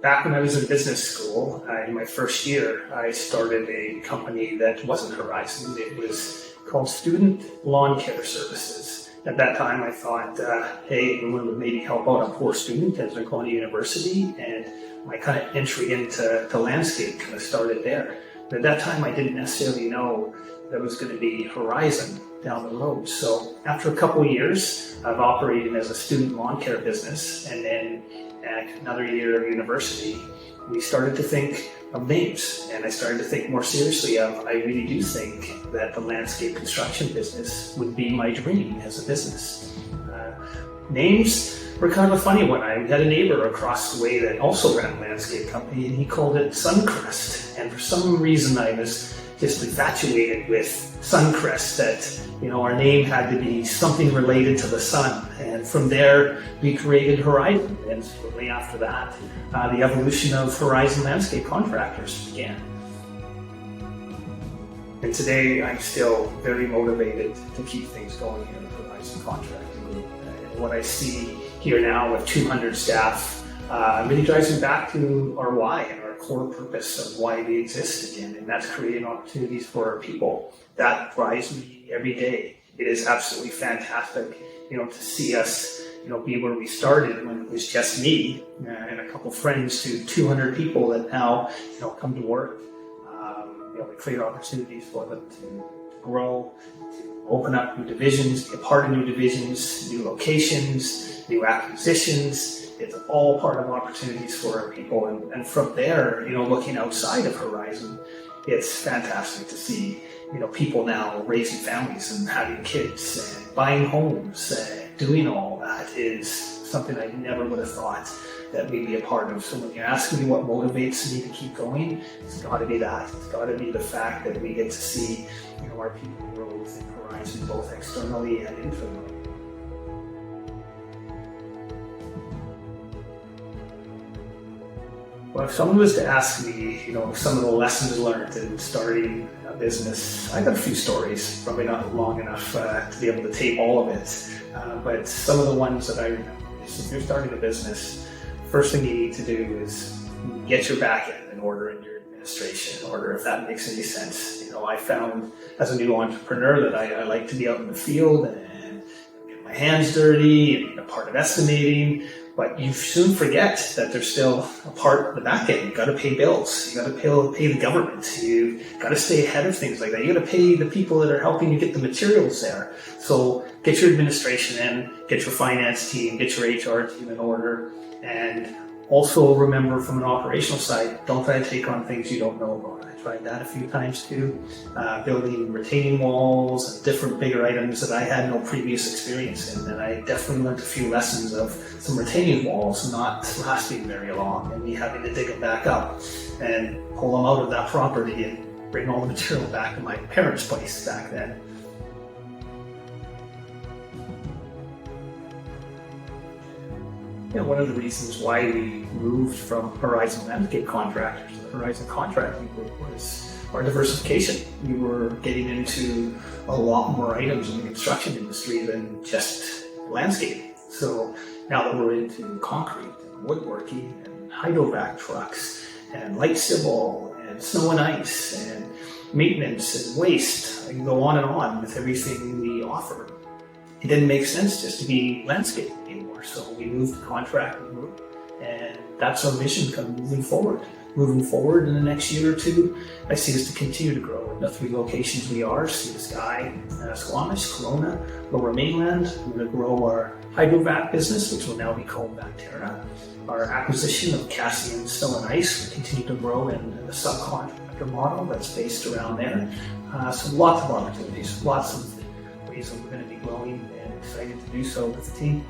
back when I was in business school, in my first year, I started a company that wasn't Horizon. It was called Student Lawn Care Services. At that time, I thought, hey, everyone would maybe help out a poor student as they're going to university, and my kind of entry into landscape kind of started there. But at that time, I didn't necessarily know that was going to be Horizon down the road. So after a couple of years of operating as a student lawn care business, and then at another year of university, we started to think of names, and I started to think more seriously of, I really do think that the landscape construction business would be my dream as a business. Names were kind of a funny one. I had a neighbor across the way that also ran a landscape company, and he called it Suncrest. And for some reason, I was just infatuated with Suncrest, that, you know, our name had to be something related to the sun. And from there, we created Horizon. And shortly after that, the evolution of Horizon Landscape Contractors began. And today, I'm still very motivated to keep things going here at Horizon Contracting Group. What I see here now with 200 staff really drives me back to our why and our core purpose of why we exist again, and that's creating opportunities for our people. That drives me every day. It is absolutely fantastic, you know, to see us, you know, be where we started when it was just me and a couple friends to 200 people that now, you know, come to work. You know, we create opportunities for them to grow, to open up new divisions, be a part of new divisions, new locations, new acquisitions. It's all part of opportunities for our people. And from there, you know, looking outside of Horizon, it's fantastic to see, you know, people now raising families and having kids and buying homes. Doing all that is something I never would have thought that we'd be a part of. So when you ask me what motivates me to keep going, it's got to be that. It's got to be the fact that we get to see, you know, our people grow within Horizon, both externally and internally. Well, if someone was to ask me, you know, some of the lessons learned in starting a business, I got a few stories, probably not long enough to be able to tape all of it, but some of the ones that I remember is, if you're starting a business, first thing you need to do is get your back end in order and your administration in order, if that makes any sense. You know, I found as a new entrepreneur that I like to be out in the field and get my hands dirty and be a part of estimating. But you soon forget that there's still a part of the back end. You've got to pay bills. You've got to pay the government. You've got to stay ahead of things like that. You've got to pay the people that are helping you get the materials there. So get your administration in, get your finance team, get your HR team in order. And also remember, from an operational side, don't try to take on things you don't know about. I tried that a few times too, building retaining walls and different bigger items that I had no previous experience in. And I definitely learned a few lessons of some retaining walls not lasting very long and me having to dig them back up and pull them out of that property and bring all the material back to my parents' place back then. You know, one of the reasons why we moved from Horizon Landscape Contractors to the Horizon Contracting Group was our diversification. We were getting into a lot more items in the construction industry than just landscape. So now that we're into concrete and woodworking and hydrovac trucks and light civil and snow and ice and maintenance and waste, I can go on with everything we offer. It didn't make sense just to be landscape anymore. So we moved to contracting group, and that's our mission kind of moving forward. Moving forward in the next year or two, I see us to continue to grow. In the 3 locations we are, Sea Sky, Squamish, Kelowna, Lower Mainland. We're going to grow our hydrovac business, which will now be called Vacterra. Our acquisition of Cassian Snow and Ice will continue to grow in the subcontractor model that's based around there. So lots of opportunities, lots of ways that we're going to be growing, and excited to do so with the team.